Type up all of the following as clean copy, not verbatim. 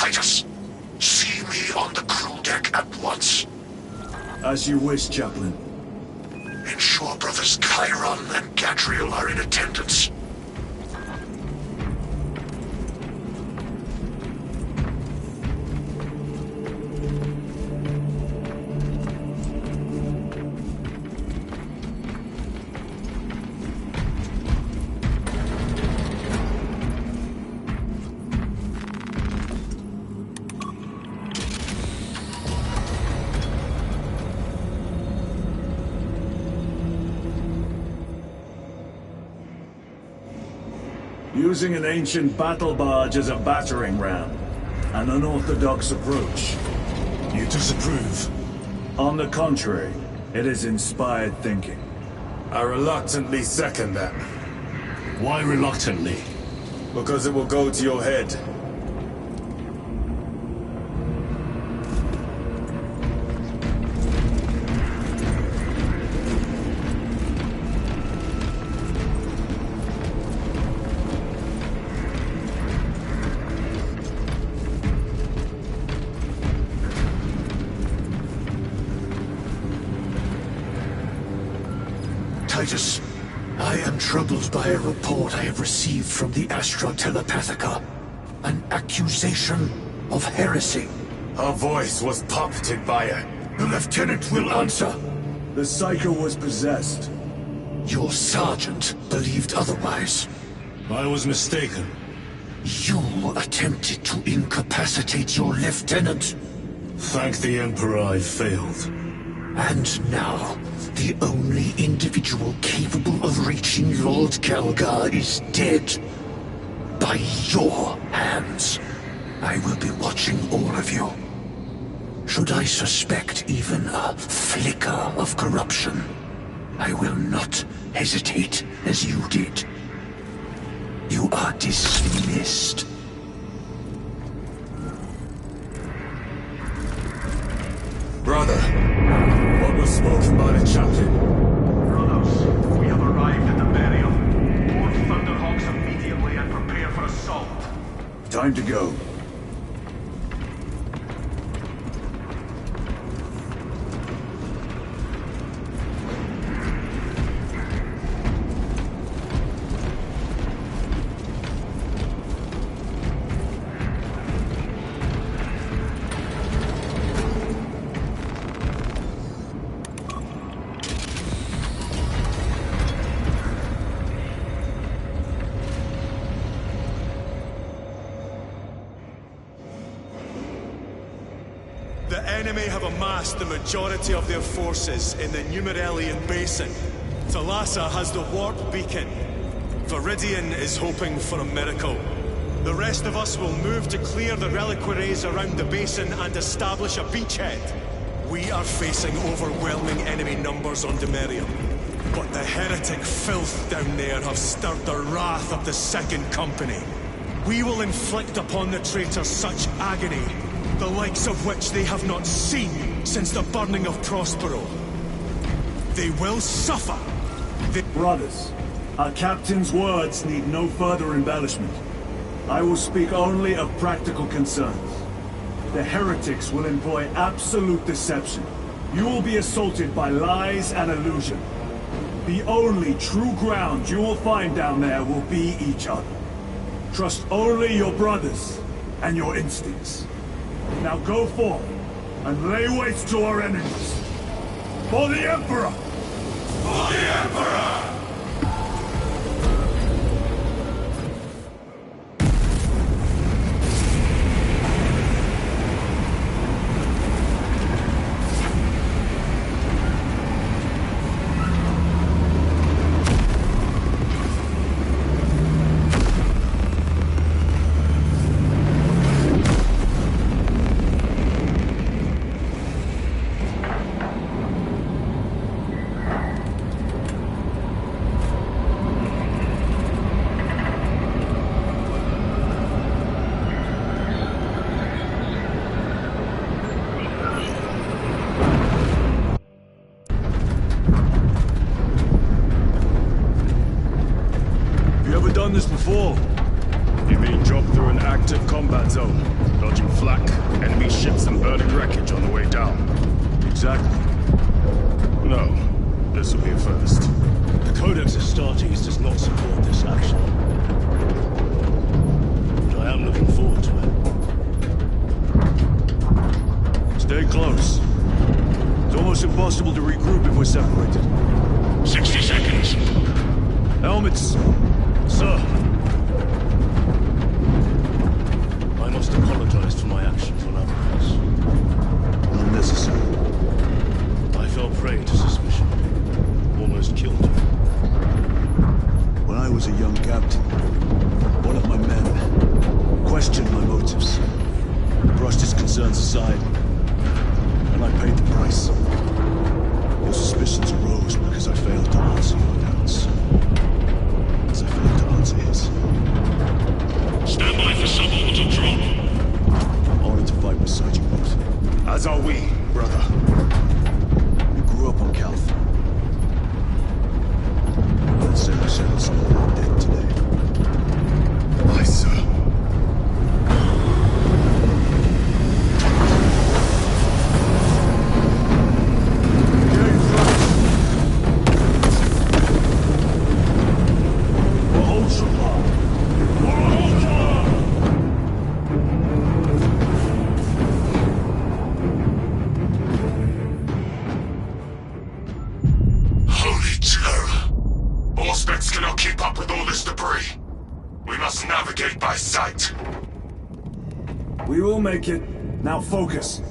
Titus, see me on the crew deck at once. As you wish, Chaplain. Ensure brothers Chiron and Gadriel are in attendance. Using an ancient battle barge as a battering ram. An unorthodox approach. You disapprove? On the contrary, it is inspired thinking. I reluctantly second that. Why reluctantly? Because it will go to your head. Titus, I am troubled by a report I have received from the Astra Telepathica. An accusation of heresy. Her voice was puppeted by her. The lieutenant will answer. The Psycho was possessed. Your sergeant believed otherwise. I was mistaken. You attempted to incapacitate your lieutenant. Thank the Emperor I failed. And now, the only individual capable of reaching Lord Calgar is dead. By your hands. I will be watching all of you. Should I suspect even a flicker of corruption, I will not hesitate as you did. You are dismissed. Brother, what was spoken by the chaplain? Brothers, we have arrived at the burial. Board Thunderhawks immediately and prepare for assault. Time to go. The enemy have amassed the majority of their forces in the Numerelian Basin. Thalassa has the warp beacon. Viridian is hoping for a miracle. The rest of us will move to clear the reliquaries around the basin and establish a beachhead. We are facing overwhelming enemy numbers on Demerium. But the heretic filth down there have stirred the wrath of the Second Company. We will inflict upon the traitors such agony, the likes of which they have not seen since the burning of Prospero. They will suffer. Brothers, our captain's words need no further embellishment. I will speak only of practical concerns. The heretics will employ absolute deception. You will be assaulted by lies and illusion. The only true ground you will find down there will be each other. Trust only your brothers and your instincts. Now go forth and lay waste to our enemies. For the Emperor! For the Emperor! Done this before. You being dropped through an active combat zone, dodging flak, enemy ships and burning wreckage on the way down. Exactly. No, this will be a first. The Codex Astartes does not support this action. But I am looking forward to it. Stay close. It's almost impossible to regroup if we're separated. 60 seconds. Helmets! Sir! I must apologize for my actions on Alvarez. Unnecessary. I fell prey to suspicion. Almost killed her. When I was a young captain, one of my men questioned my motives, brushed his concerns aside, and I paid the price. Your suspicions arose because I failed to answer your doubts. As I failed to answer his. Stand by for suborbital drop. Honored to fight beside you both. As are we, brother. We grew up on Calth. Let's say we settled some of our debt today. Aye, sir. Holy terror. Auspex cannot keep up with all this debris. We must navigate by sight. We will make it. Now focus.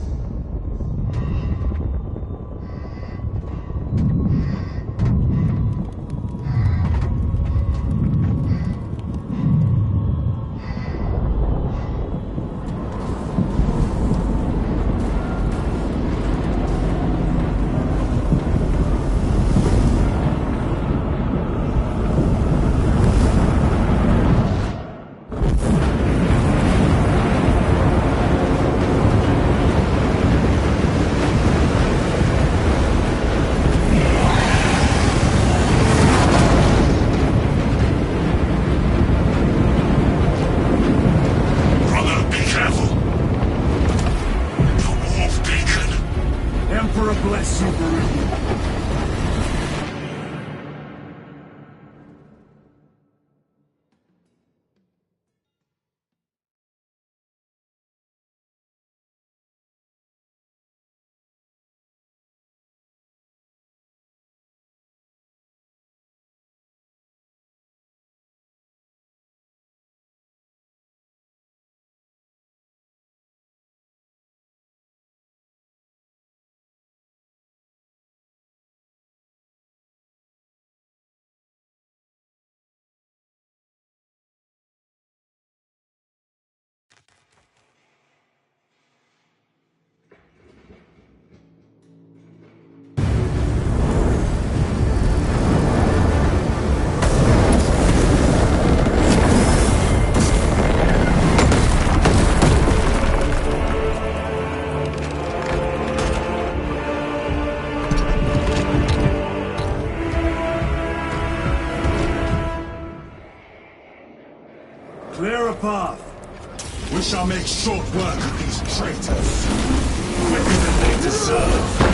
Brother, be careful. The Wolf Beacon. Emperor bless you, Viridian. Clear a path. We shall make short work of these traitors. Quicker than they deserve.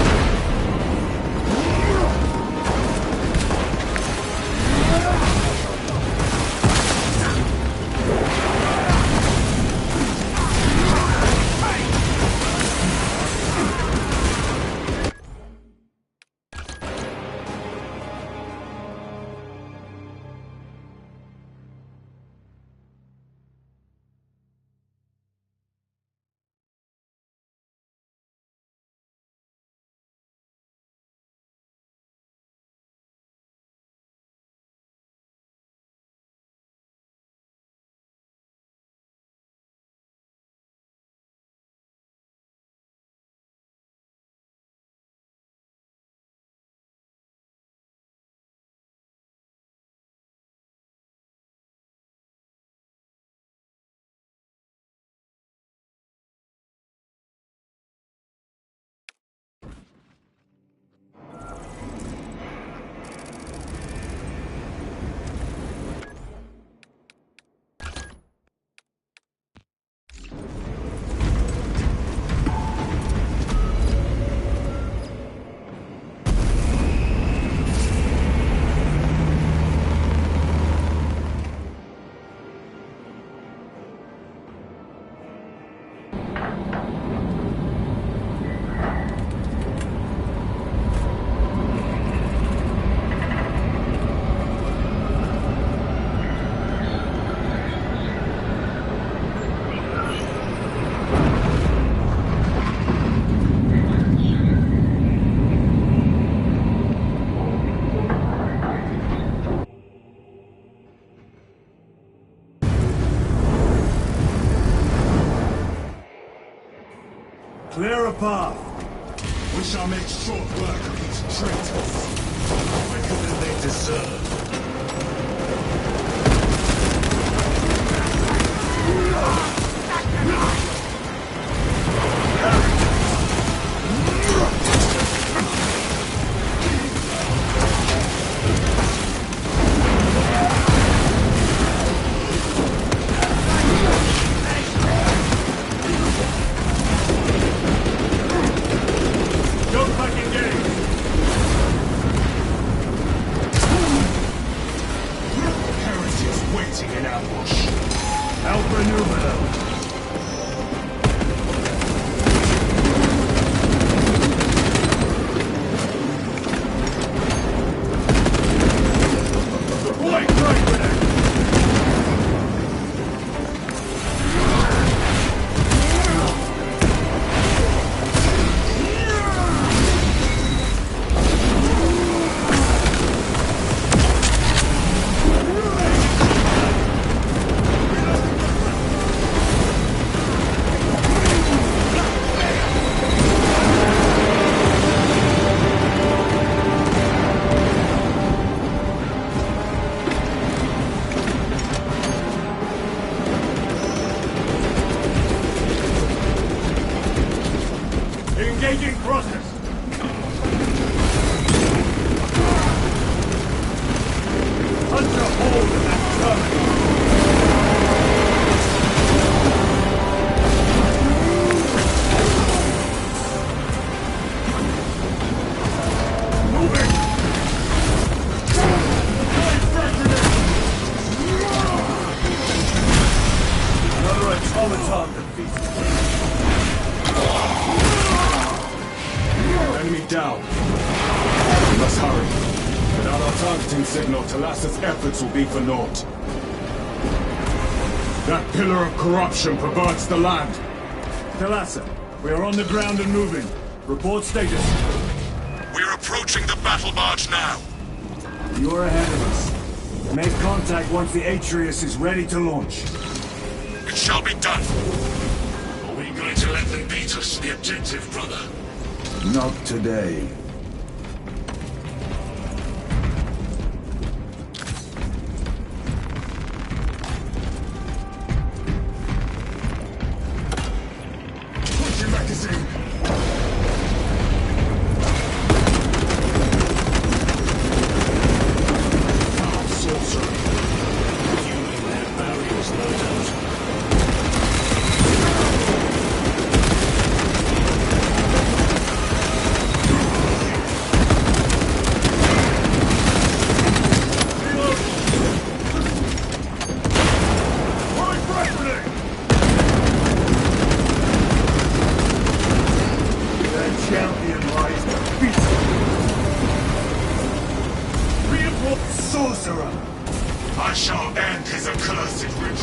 your path. We shall make short work of these traitors. Quicker than they deserve. Engaging process. Punch a hole in that terminal. Moving. Another automaton defeated. Enemy down. We must hurry. Without our targeting signal, Talassa's efforts will be for naught. That pillar of corruption perverts the land. Talassa, we are on the ground and moving. Report status. We're approaching the battle barge now. You are ahead of us. Make contact once the Atreus is ready to launch. It shall be done. Are we going to let them beat us to the objective, brother? Not today. Put your magazine. Foul sorcery. Fueling their barriers, no doubt. Sorcerer! I shall end his accursed rituals.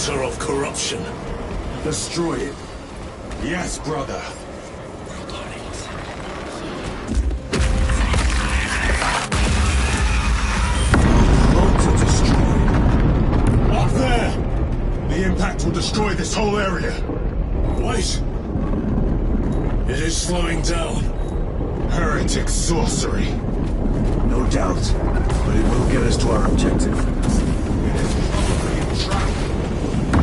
altar of corruption. Destroy it. Yes, brother. Altar destroyed. Up there! The impact will destroy this whole area. Wait! It is slowing down. Heretic sorcery. No doubt, but it will get us to our objective. It is probably a trap.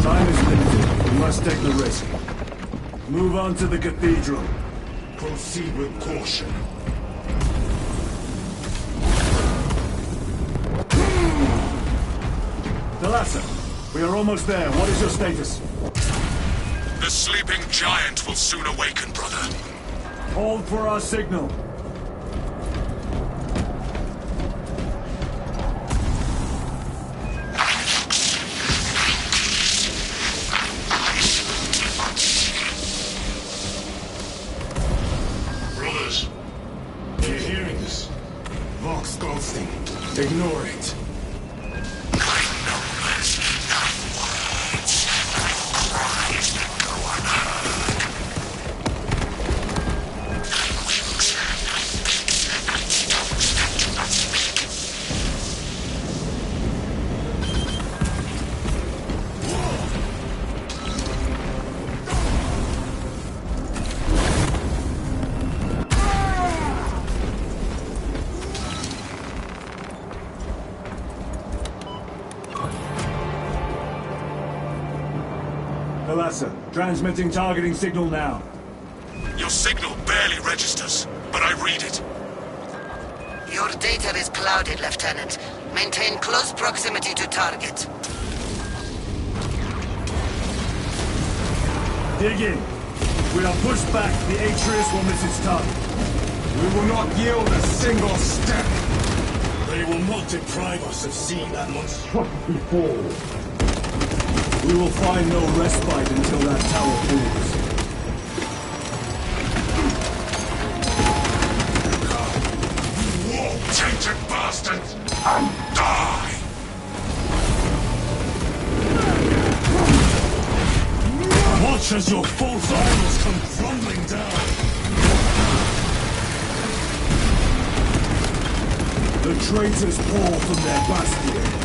Time is limited. We must take the risk. Move on to the cathedral. Proceed with caution. Thalassa, we are almost there. What is your status? The sleeping giant will soon awaken, brother. Hold for our signal. Brothers, are you hearing this? Vox ghosting. Ignore it. Thalassa, transmitting targeting signal now. Your signal barely registers, but I read it. Your data is clouded, Lieutenant. Maintain close proximity to target. Dig in. If we are pushed back, the Atreus will miss its target. We will not yield a single step. They will not deprive us of seeing that monstrosity fall. We will find no respite until that tower falls. Walk, tainted bastard, and die! Watch as your false idols come crumbling down. The traitors pour from their bastion.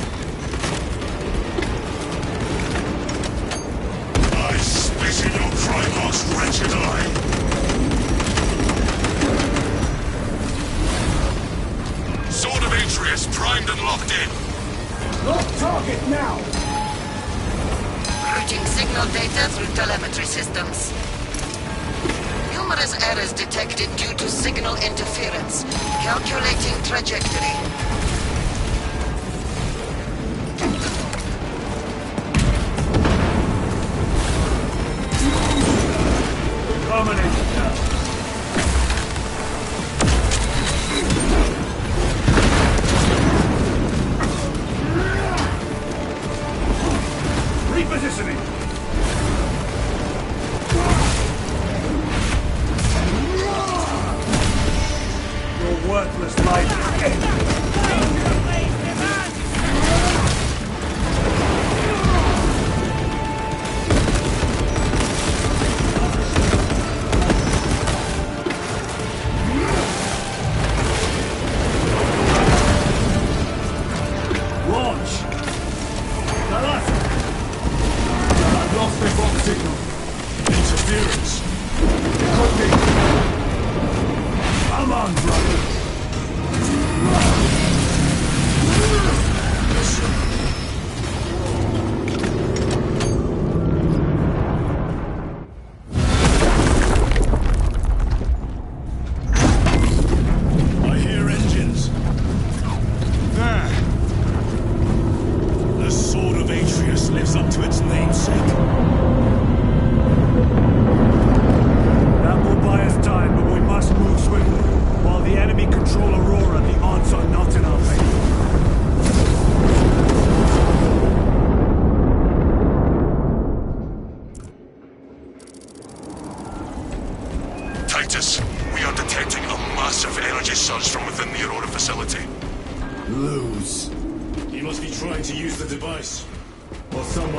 I spit in your Primarch's wretched eye! Sword of Atreus primed and locked in. Lock target now! Routing signal data through telemetry systems. Numerous errors detected due to signal interference. Calculating trajectory. Dominating now. Repositioning. Your worthless life ends. Launch! Thalassa! I've lost the box signal. Interference. Could be. Come on, brother! I hear engines. There. The sword of Atreus lives up to its namesake. That will buy us time, but we must move swiftly. While the enemy control Aurora, the odds are not in our favor. Titus, we are detecting a massive energy surge from within the Aurora facility. Lose. He must be trying to use the device. Or someone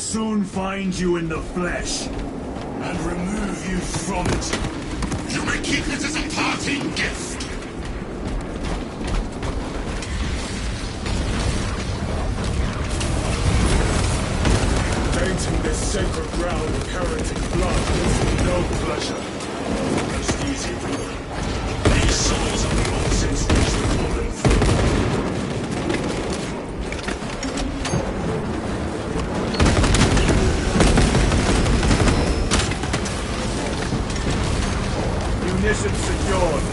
soon find you in the flesh. And remove you from it. You may keep it as a parting gift. Tainting this sacred ground with heretic blood gives me no pleasure. Rest easy, brother. These souls are the nonsense which we're falling through. Munitions secured.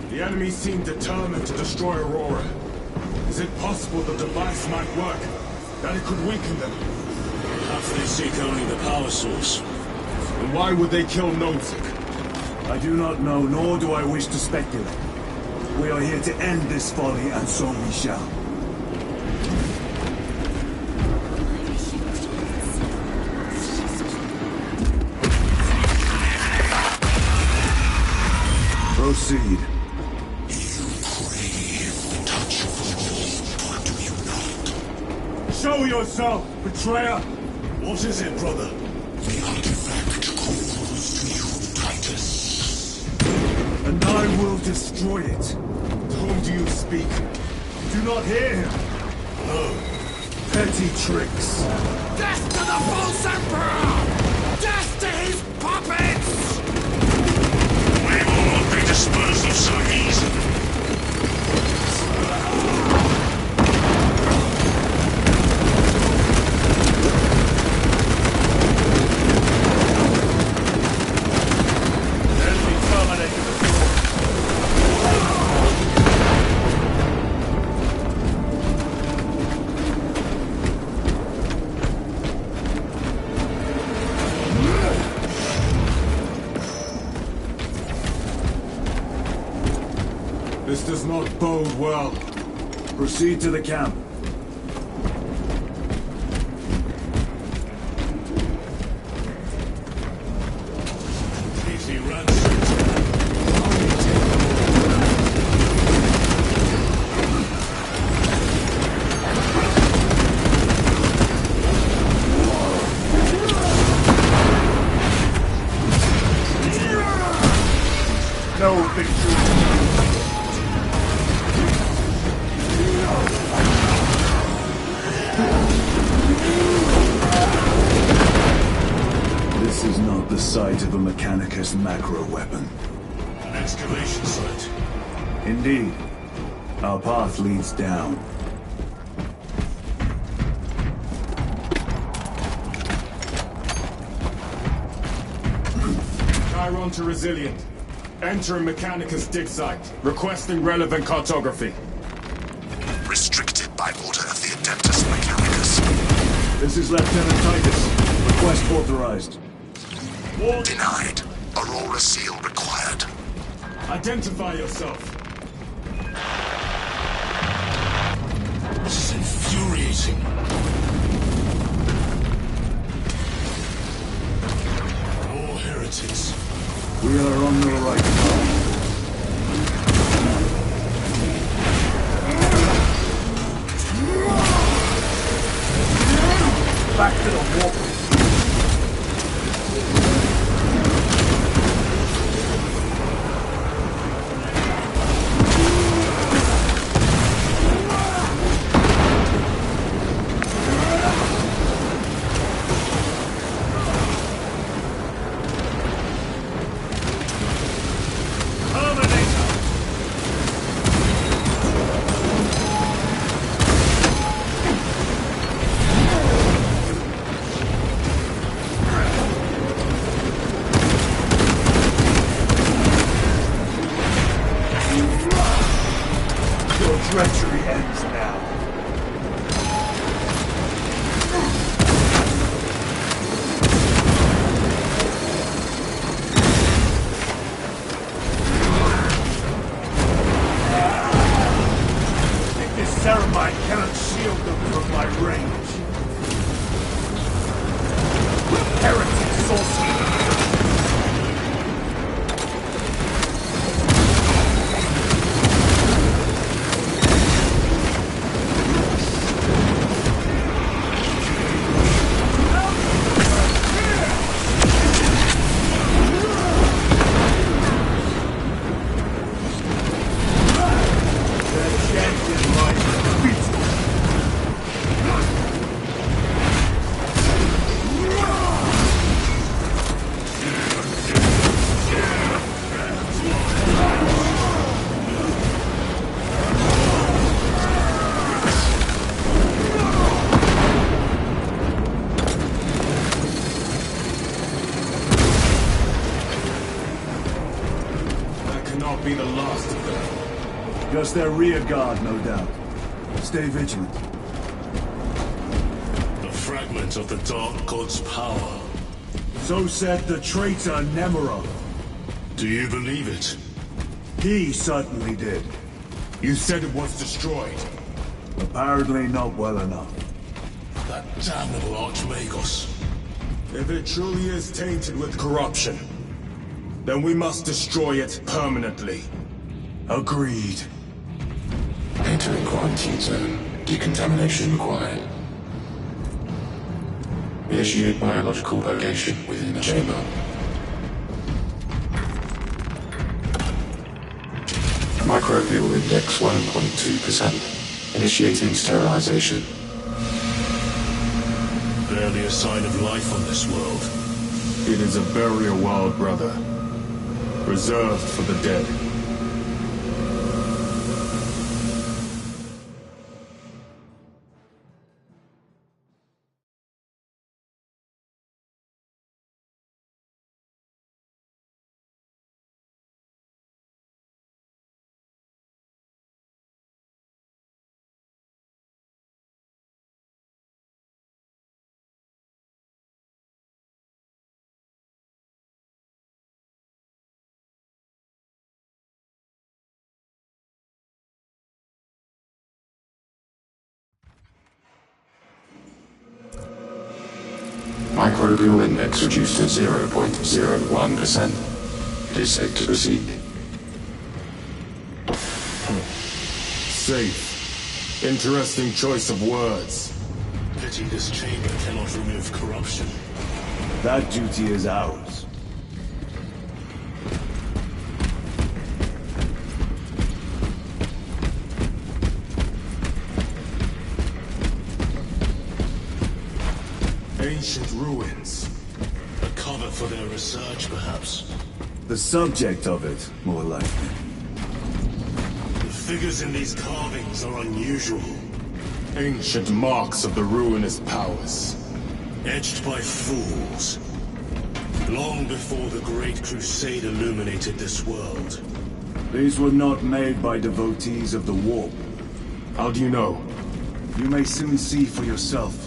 The enemy seem determined to destroy Aurora. Is it possible the device might work? That it could weaken them? Perhaps they seek only the power source. And why would they kill Nozick? I do not know, nor do I wish to speculate. We are here to end this folly, and so we shall. Proceed. Show yourself, betrayer! What is it, brother? The artifact calls to you, Titus. And I will destroy it. To whom do you speak? Do not hear him. No. Petty tricks. Death to the false emperor! Death to his puppets! We will not be disposed of so easily. This does not bode well. Proceed to the camp. Easy ransom. No victory. This is not the site of a Mechanicus macro weapon. An excavation site. Indeed. Our path leads down. Chiron to Resilient. Enter Mechanicus dig site. Requesting relevant cartography. Restricted by order of the Adeptus Mechanicus. This is Lieutenant Titus. Request authorized. Denied. Aurora seal required. Identify yourself. This is infuriating. More heretics. We are on the right path. Back to the wall. treachery ends now. This Ceramite cannot shield them from my range. Heretic sorcery! Be the last of them. Just their rear guard, no doubt. Stay vigilant. A fragment of the Dark God's power. So said the traitor Nemerov. Do you believe it? He certainly did. You said it was destroyed. Apparently not well enough. That damnable Archmagos. If it truly is tainted with corruption, then we must destroy it permanently. Agreed. Entering quarantine zone. Decontamination required. Initiate biological purgation within the chamber. Microbial index 1.2%. Initiating sterilization. Barely a sign of life on this world. It is a burial world, brother. Reserved for the dead. Microbial index reduced to 0.01%. It is safe to proceed. Safe. Interesting choice of words. Pity this chamber cannot remove corruption. That duty is ours. Ancient ruins. A cover for their research, perhaps. The subject of it, more likely. The figures in these carvings are unusual. Ancient marks of the ruinous powers. Etched by fools. Long before the Great Crusade illuminated this world. These were not made by devotees of the warp. How do you know? You may soon see for yourself.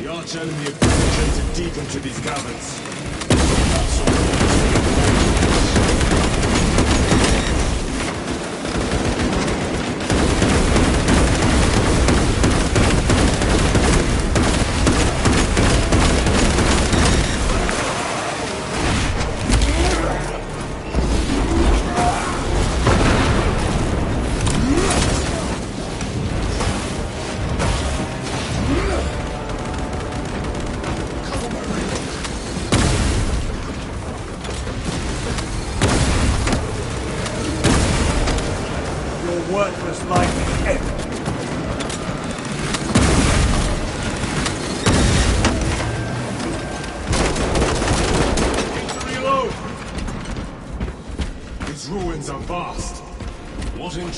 The arch-enemy have penetrated deep into these caverns.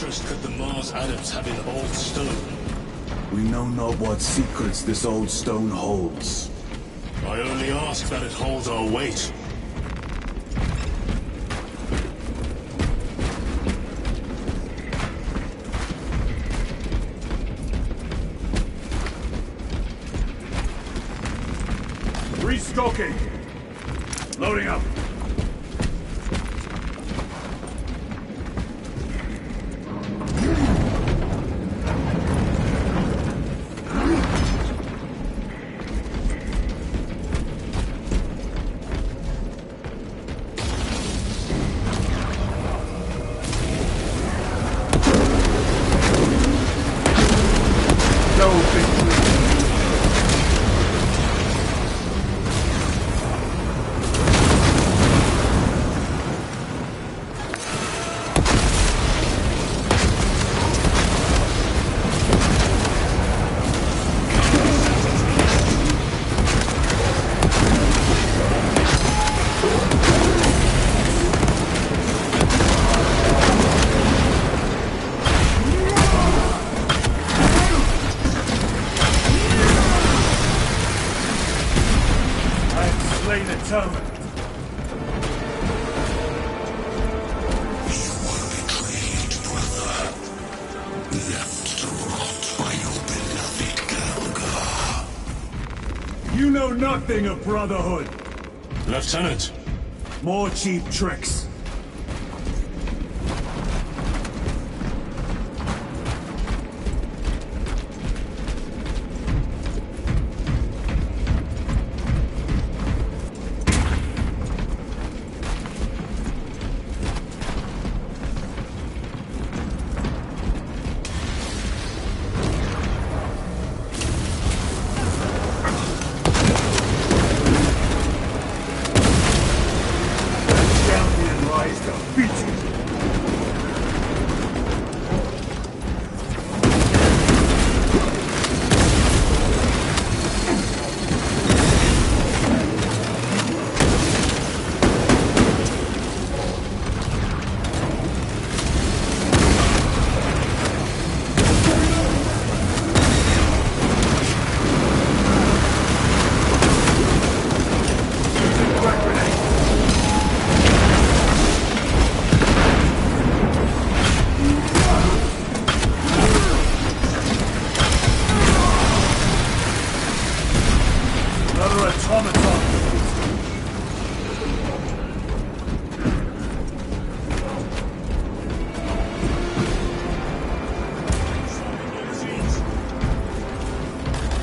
interest could the Mars adepts have in old stone? We know not what secrets this old stone holds. I only ask that it holds our weight. Restocking! Loading up! You know nothing of Brotherhood! Lieutenant! More cheap tricks.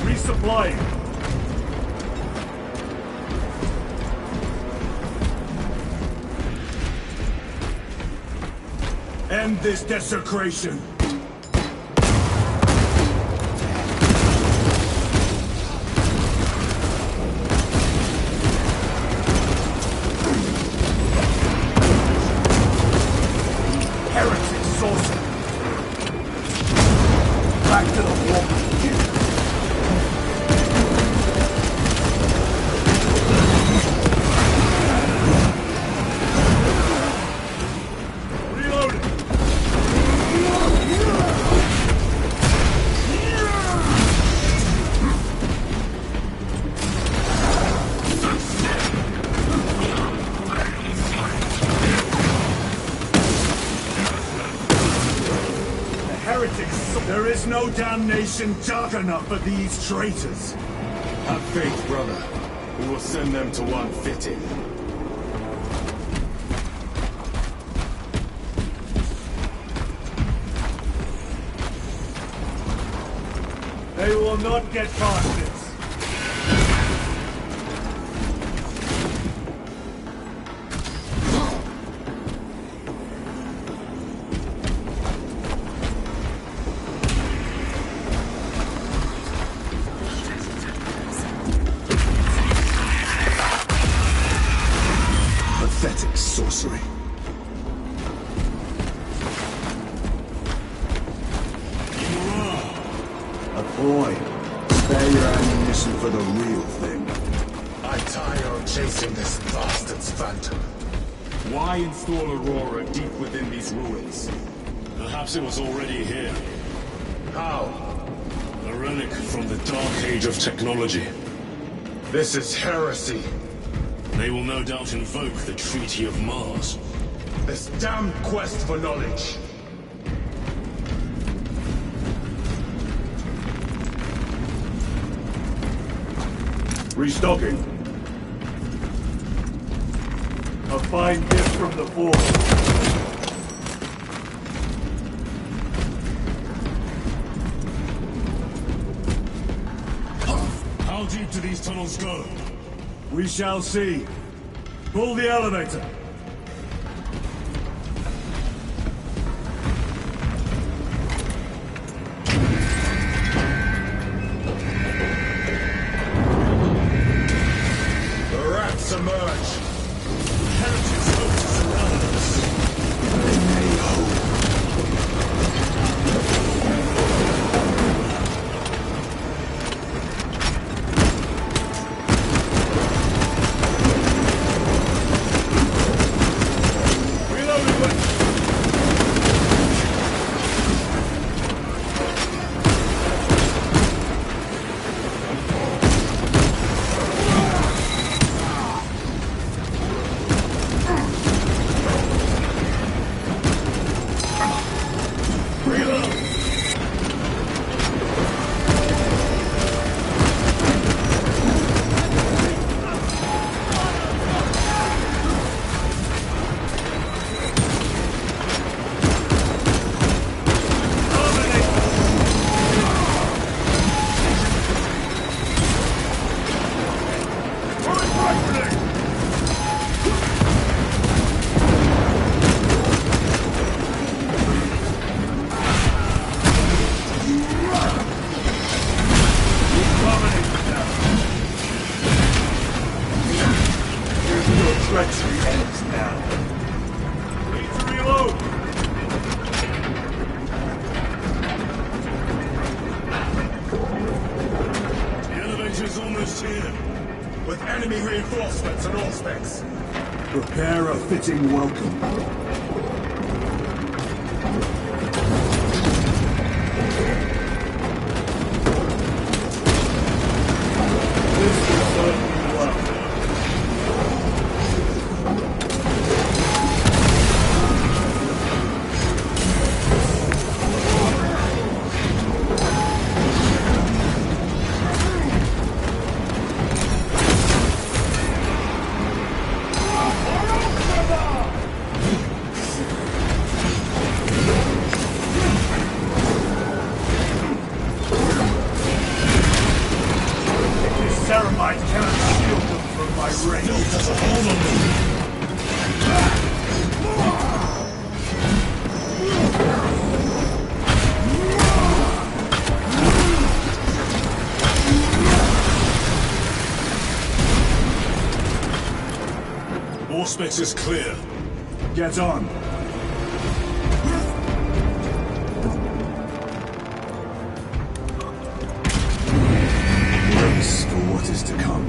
Resupplying. End this desecration. Heretic sorcery. Back to the wall. There is no damnation dark enough for these traitors. Have faith, brother. We will send them to one fitting. They will not get past this. Pathetic sorcery. A boy, spare your ammunition for the real thing. I tire of chasing this bastard's phantom. Why install Aurora deep within these ruins? Perhaps it was already here. How? A relic from the Dark Age of technology. This is heresy. They will no doubt invoke the Treaty of Mars. This damned quest for knowledge. Restocking. A fine gift from the Force. How deep do these tunnels go? We shall see. Pull the elevator. The rats emerge. Heretics hope to surround us. They may hope. Treachery ends now. Need to reload. The elevator's almost here. With enemy reinforcements and all specs. Prepare a fitting welcome. This will serve me well. Ceramite cannot shield them from my rain. There's a hold on them. Auspex is clear. Get on. Brace for what is to come.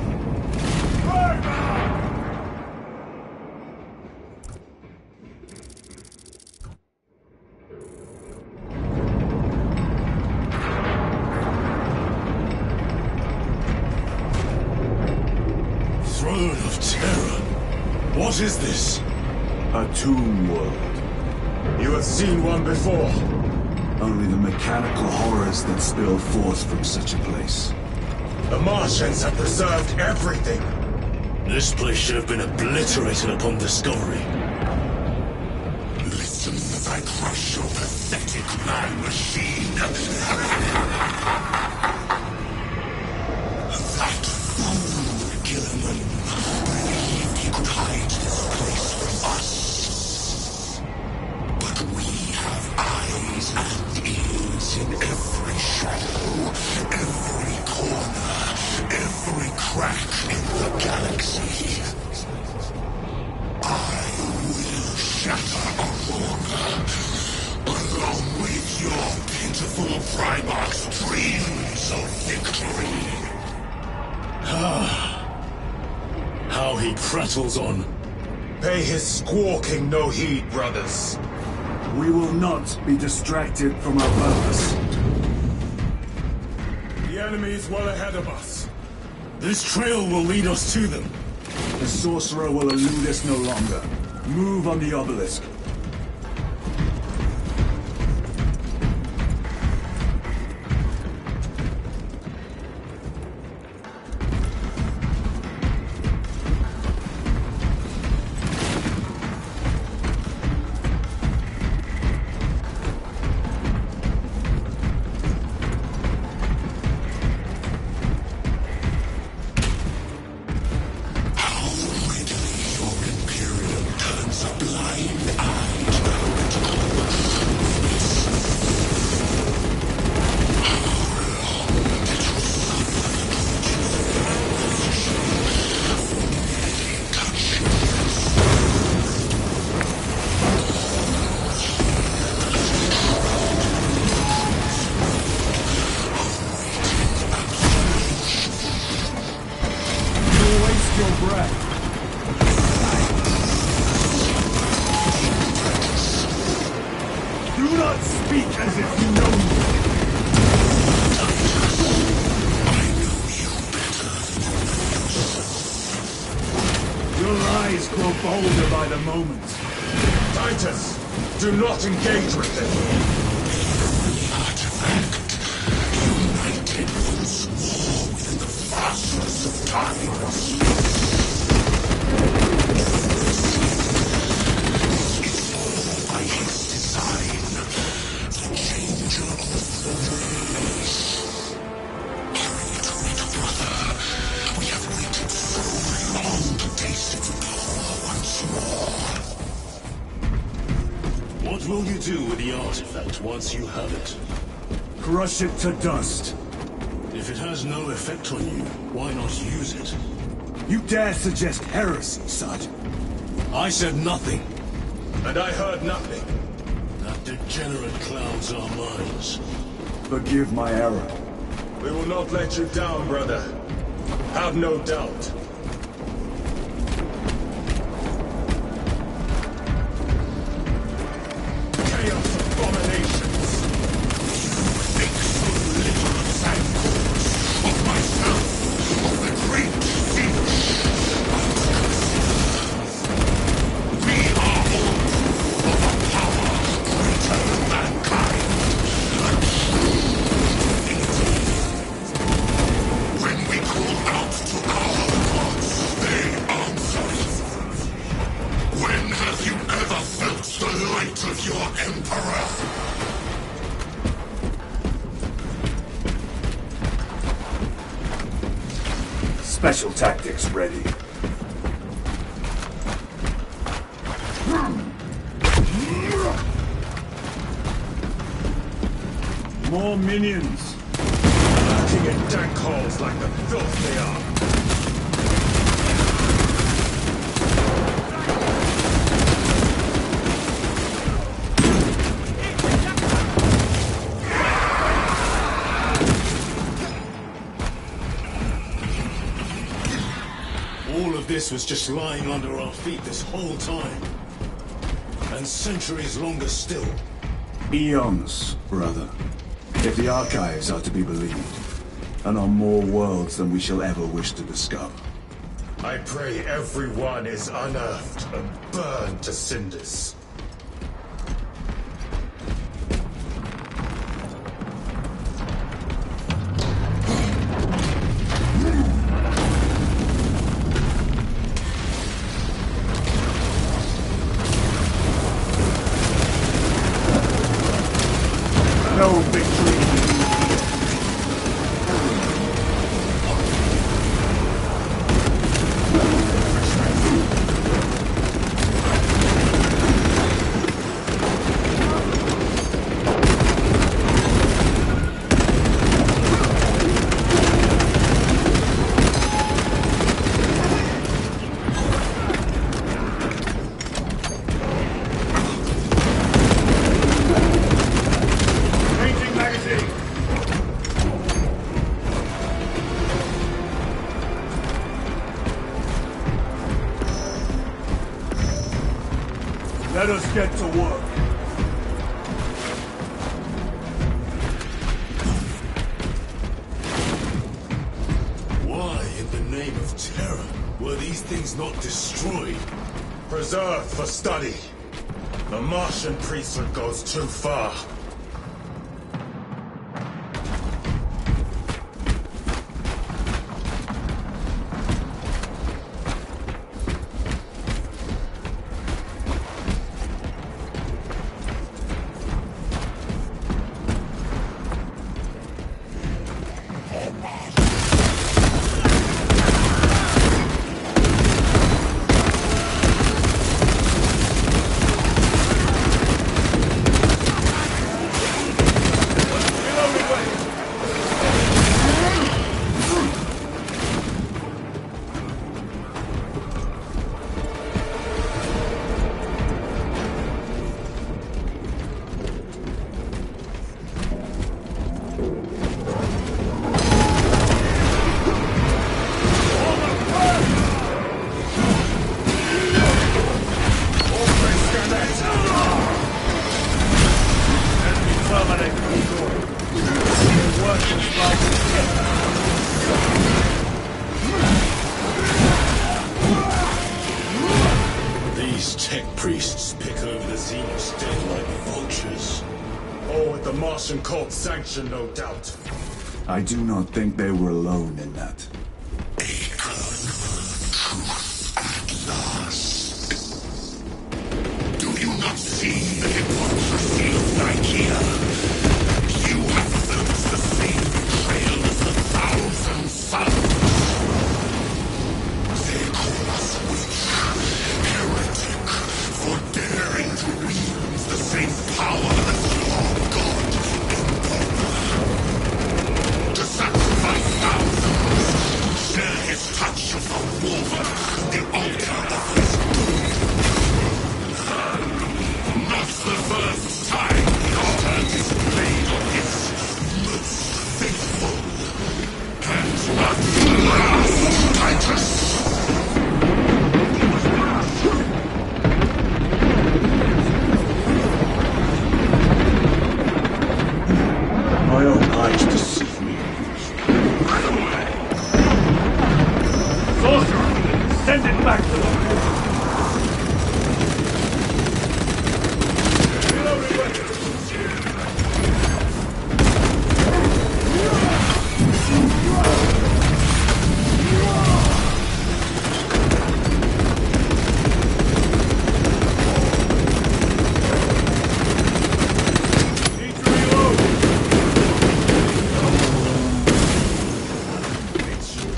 Throne of Terror. What is this? A tomb world. You have seen one before. Only the mechanical horrors that spill forth from such a place. The Martians have preserved everything. This place should have been obliterated upon discovery. Listen as I crush your pathetic man-machine. That fool, Gilliman, believed he could hide this place from us. But we have eyes and ears in every shadow, every corner, every crack in the galaxy. I will shatter Aurora, along with your pitiful Primarch's dreams of victory. How he prattles on. Pay his squawking no heed, brothers. We will not be distracted from our purpose. The enemy is well ahead of us. This trail will lead us to them. The sorcerer will elude us no longer. Move on the obelisk. Bolder by the moment. Titus, do not engage with them. Artifact united once more within the fastness of time. It's all by his design. The changer of the race. Carry it, little brother. We have waited so long to taste its power once more. What will you do with the artifact once you have it? Crush it to dust. If it has no effect on you, why not use it? You dare suggest heresy, Sergeant? I said nothing. And I heard nothing. That degenerate clouds our minds. Forgive my error. We will not let you down, brother. Have no doubt. Chaos abominations. Think so little of Sancors, of myself, of the great siege. We are all of a power greater than mankind. When we call out to our gods, they answer. When have you ever felt the light of your Emperor? Special tactics ready. More minions. Lurking in dank holes like the filth they are. All of this was just lying under our feet this whole time. And centuries longer still. Eons, brother. If the archives are to be believed. And on more worlds than we shall ever wish to discover. I pray everyone is unearthed and burned to cinders. No victory. Let us get to work. of terror. Were these things not destroyed? Preserved for study. The Martian priesthood goes too far. These tech priests pick over the Xenos dead like vultures. All with the Martian cult's sanction, no doubt. I do not think they were alone in that. Do you not see the hypocrisy of Nicaea? You have felt the same betrayal as the thousand suns. They call us witch, heretic, for daring to wield the same power as your god, Emperor. To sacrifice thousands, share his touch of the war, the altar of his not the first time he turned his blade on his most faithful. And not the last, Titus! My own eyes deceive me. Sorcerer! Send it back to them!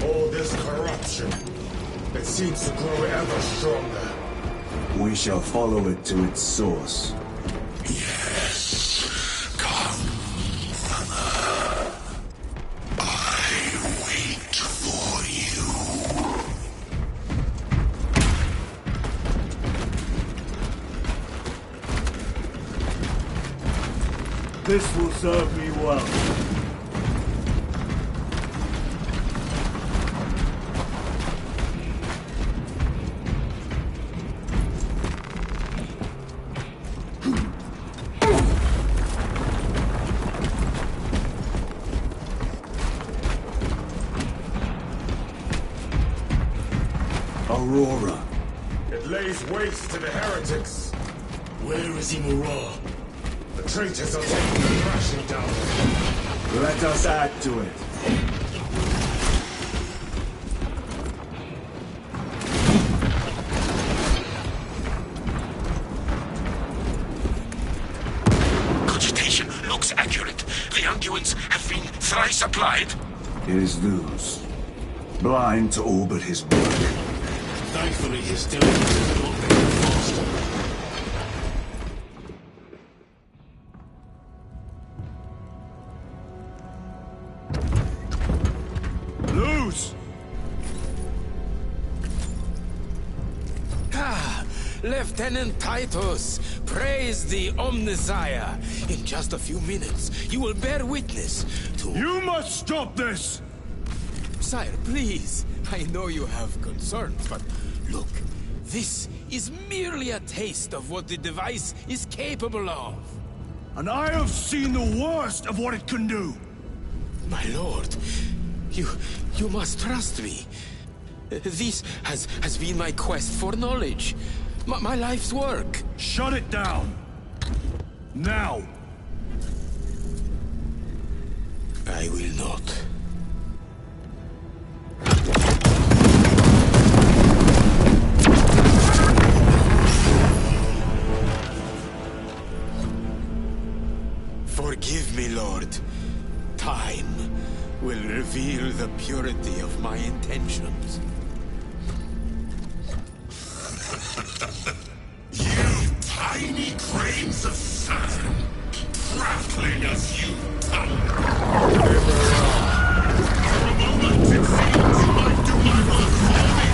All this corruption, it seems to grow ever stronger. We shall follow it to its source. Yes, come, Mother. I wait for you. This will serve me well. Aurora. It lays waste to the heretics. Where is Imura? The traitors are taking the crashing down. Let us add to it. Cogitation looks accurate. The unguents have been thrice applied. It is Luz. Blind to all but his work. Thankfully, his diligence is not very faster. Luz! Lieutenant Titus, praise the Omnissiah. In just a few minutes, you will bear witness to... You must stop this! Sire, please. I know you have concerns, but look, this is merely a taste of what the device is capable of. And I have seen the worst of what it can do. My lord, you must trust me. This has been my quest for knowledge. My life's work. Shut it down! Now! I will not. Forgive me, Lord. Time will reveal the purity of my intentions. You tiny grains of sand, prattling as you thunder. For a moment it seems you might do my work for me.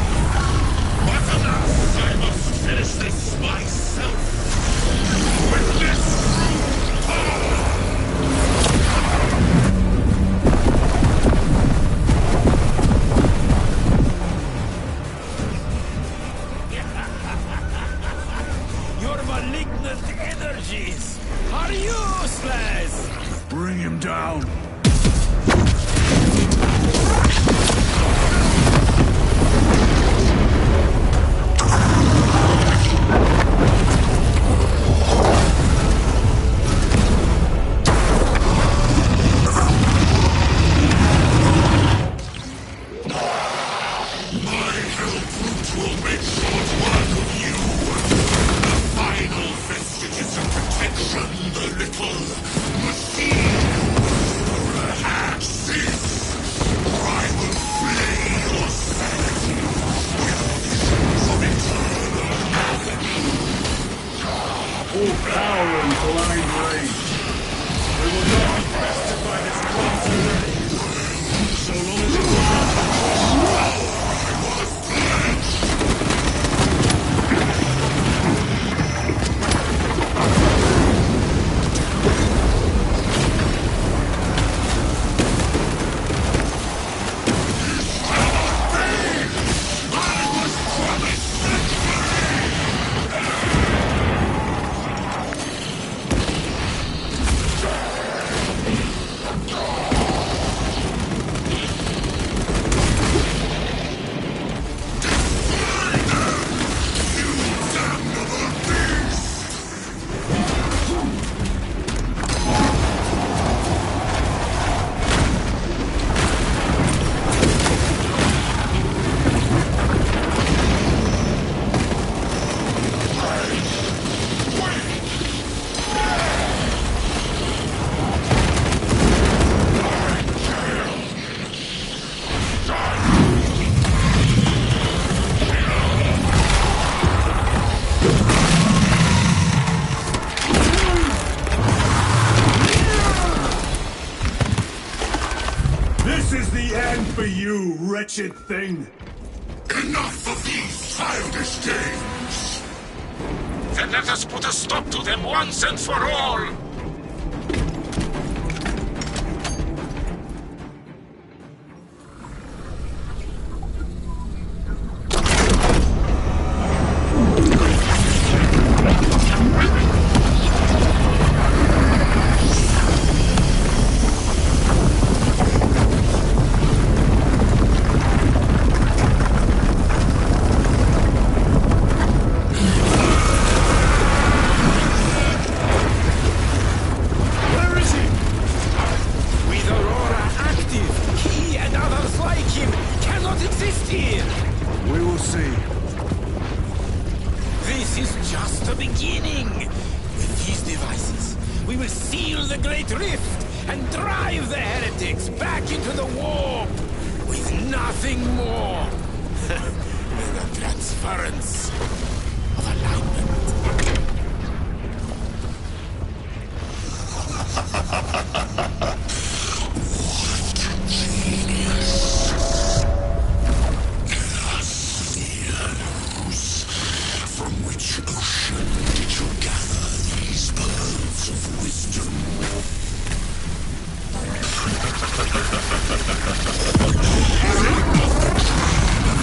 But alas, I must finish this myself. With this brute power. Your malignant energies are useless! Bring him down! Full power and blind rage. We will not be bested by this class already. So long as it for you, wretched thing! Enough of these childish games! Then let us put a stop to them once and for all!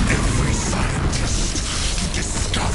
Every scientist to discover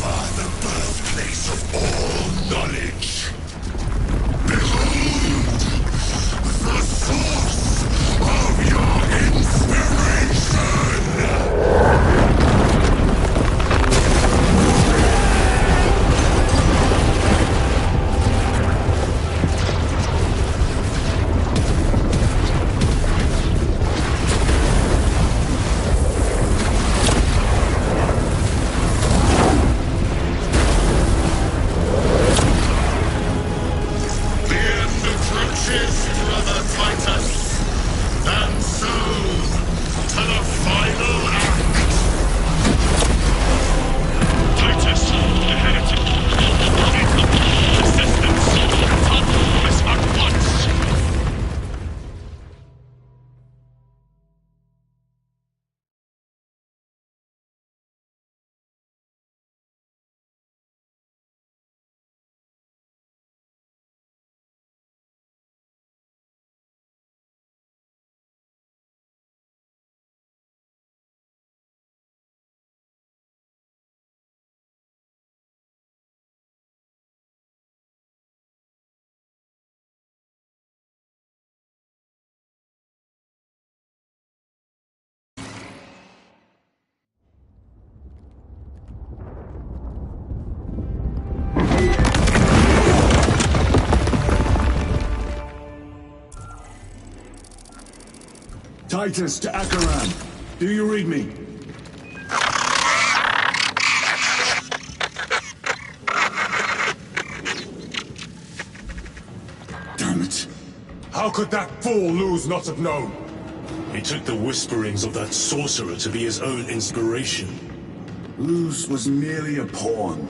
Titus to Acheran. Do you read me? Damn it. How could that fool Luz not have known? He took the whisperings of that sorcerer to be his own inspiration. Luz was merely a pawn.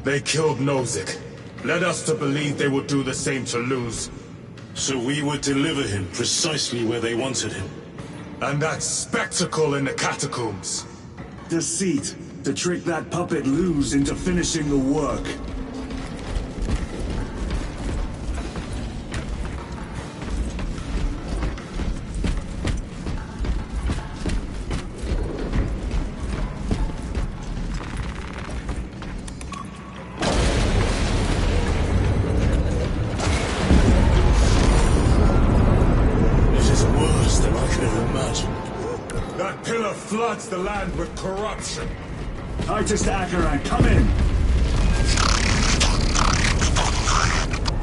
They killed Nozick. Led us to believe they would do the same to Luz. So we would deliver him precisely where they wanted him. And that spectacle in the catacombs. Deceit. To trick that puppet Luz into finishing the work. Floods the land with corruption. Titus to Acheran, come in!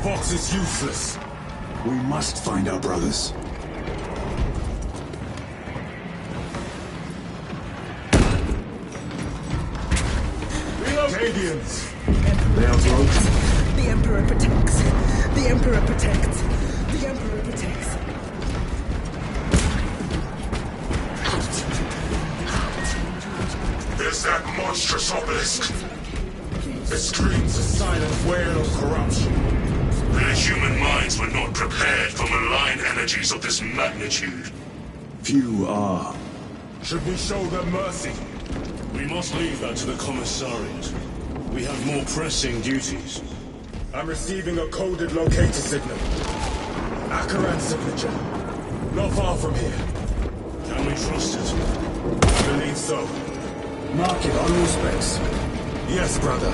Fox is useless. We must find our brothers. Cadians! They are broken. The Emperor protects. The Emperor protects. The Emperor protects. There's that monstrous obelisk. It screams a silent wail of corruption. Their human minds were not prepared for malign energies of this magnitude. Few are. Should we show them mercy? We must leave that to the commissariat. We have more pressing duties. I'm receiving a coded locator signal. Acheran's signature. Not far from here. Can we trust it? I believe so. Mark it on all specs. Yes, brother.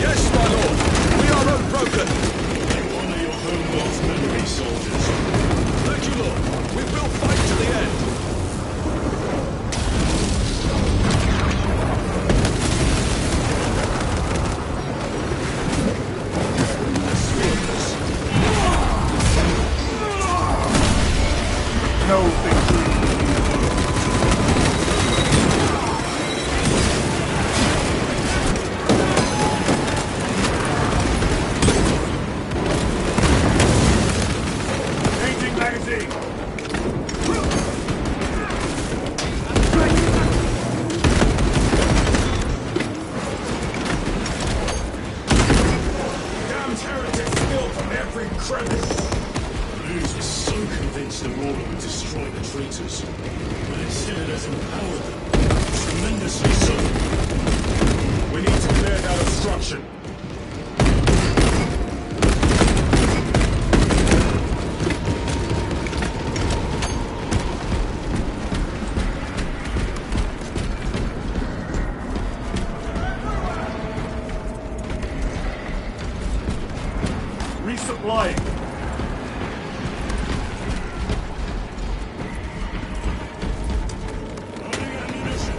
Yes, my lord! We are unbroken! Honor your homeworld's memory, soldiers. Thank you, lord. We will fight to the end. No victory. Changing magazine. Damned heretics spill from every crevice. Luz was so convinced Aurora would destroy the traitors, but instead has empowered them. Tremendously so. We need to clear that obstruction. Resupplying. Loading ammunition.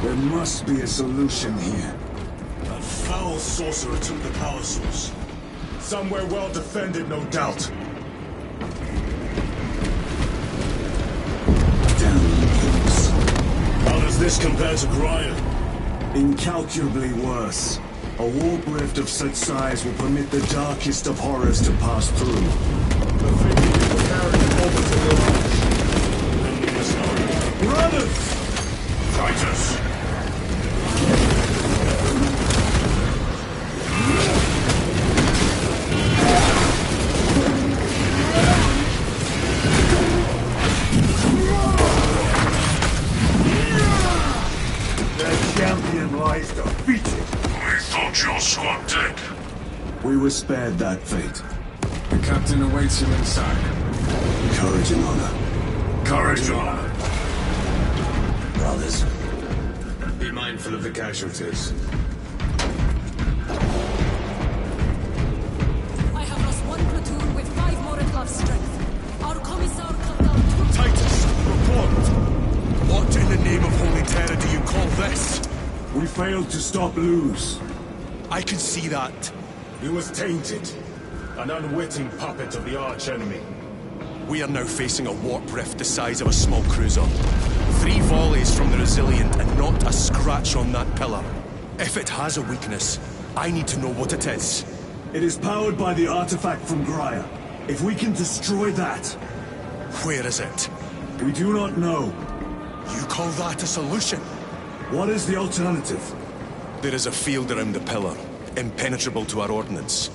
There must be a solution here. That foul sorcerer took the power source. Somewhere well defended, no doubt. Damn things. How does this compare to Brian? Incalculably worse. A warp rift of such size will permit the darkest of horrors to pass through. The thinking is preparing an orbital launch. Then we must hurry. Brothers! Titus! Their champion lies defeated. We thought your squad dead. We were spared that fate. The captain awaits you inside. Courage and honor. Courage and honor. Brothers. Be mindful of the casualties. I have lost one platoon with 5 more at love strength. Our commissar cut down 2... Titus, report! What in the name of Holy Terror do you call this? We failed to stop Luz. I can see that. He was tainted. An unwitting puppet of the arch-enemy. We are now facing a warp rift the size of a small cruiser. 3 volleys from the Resilient and not a scratch on that pillar. If it has a weakness, I need to know what it is. It is powered by the artifact from Graia. If we can destroy that... Where is it? We do not know. You call that a solution? What is the alternative? There is a field around the pillar, impenetrable to our ordnance.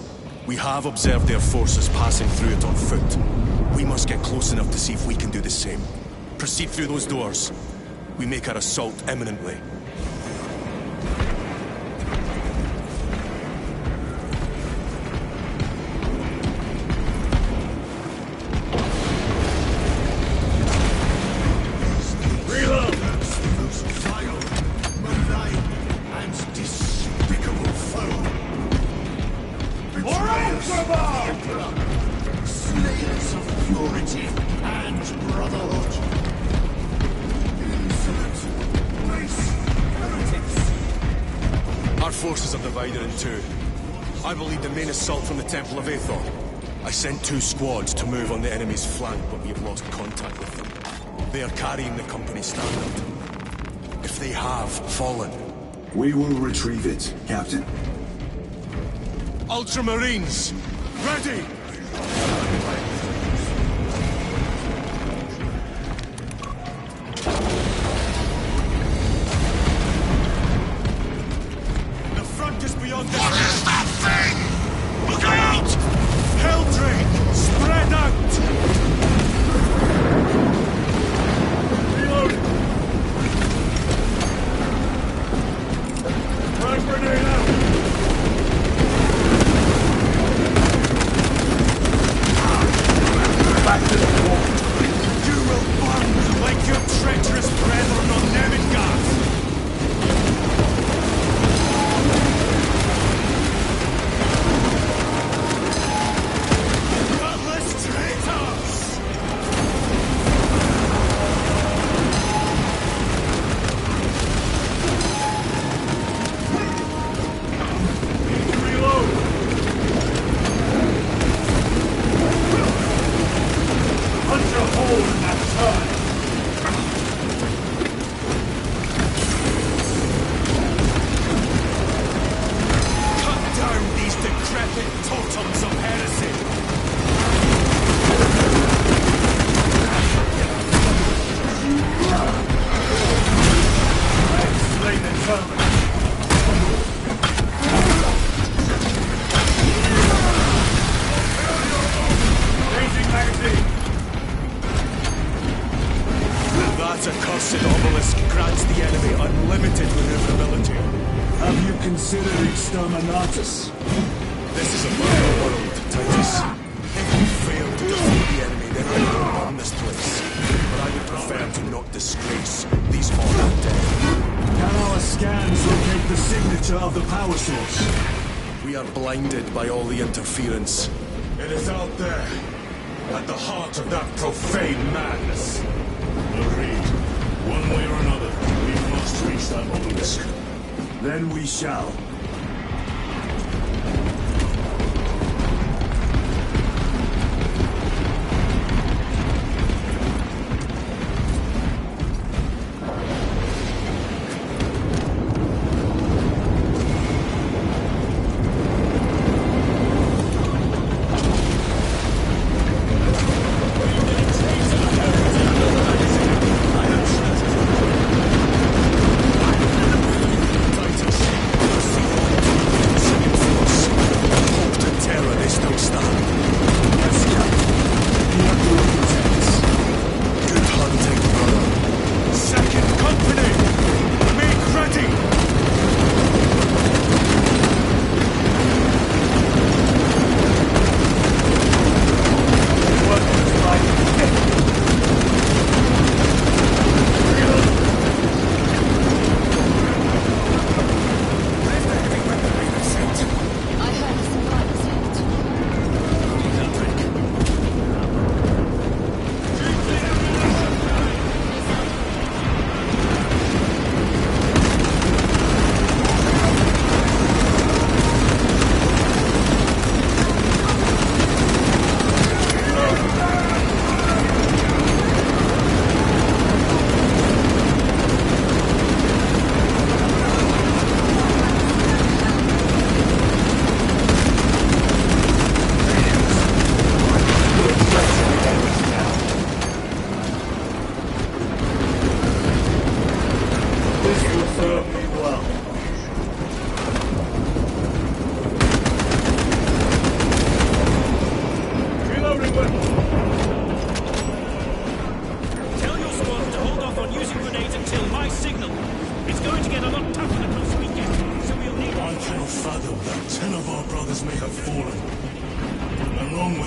We have observed their forces passing through it on foot. We must get close enough to see if we can do the same. Proceed through those doors. We make our assault imminently. Slayers of purity and brotherhood. Insolent race heretics. Our forces are divided in 2. I will lead the main assault from the Temple of Aethor. I sent 2 squads to move on the enemy's flank, but we have lost contact with them. They are carrying the company standard. If they have fallen... We will retrieve it, Captain. Ultramarines! Ready! The front is beyond the... What is that thing? Look out! Helldrake! Spread out! Reload! Frag grenade out! Back to the wall. You will burn like your treacherous brethren on Nemengard! Godless traitors! Reload! Punch a hole in that turret! Cut down these decrepit totems of heresy! Slay the turret! Changing magazine! That accursed obelisk grants the enemy unlimited maneuverability. Have you considered exterminatus? This is a murder world, Titus. If we fail to defeat the enemy, then I will burn this place. But I would prefer to not disgrace these honored dead. Can our scans locate the signature of the power source? We are blinded by all the interference. It is out there, at the heart of that profane madness. Agreed. One way or another, we must reach that obelisk. Then we shall. Titus, proceed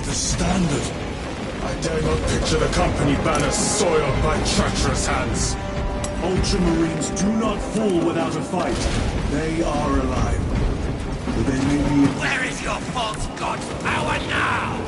lower the standard. I dare not picture the company banner soiled by treacherous hands. Ultramarines do not fall without a fight. They are alive. But they may be... Where is your false god's power now?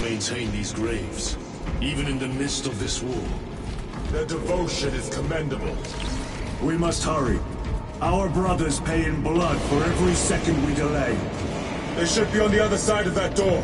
Maintain these graves, even in the midst of this war. Their devotion is commendable. We must hurry. Our brothers pay in blood for every second we delay. They should be on the other side of that door.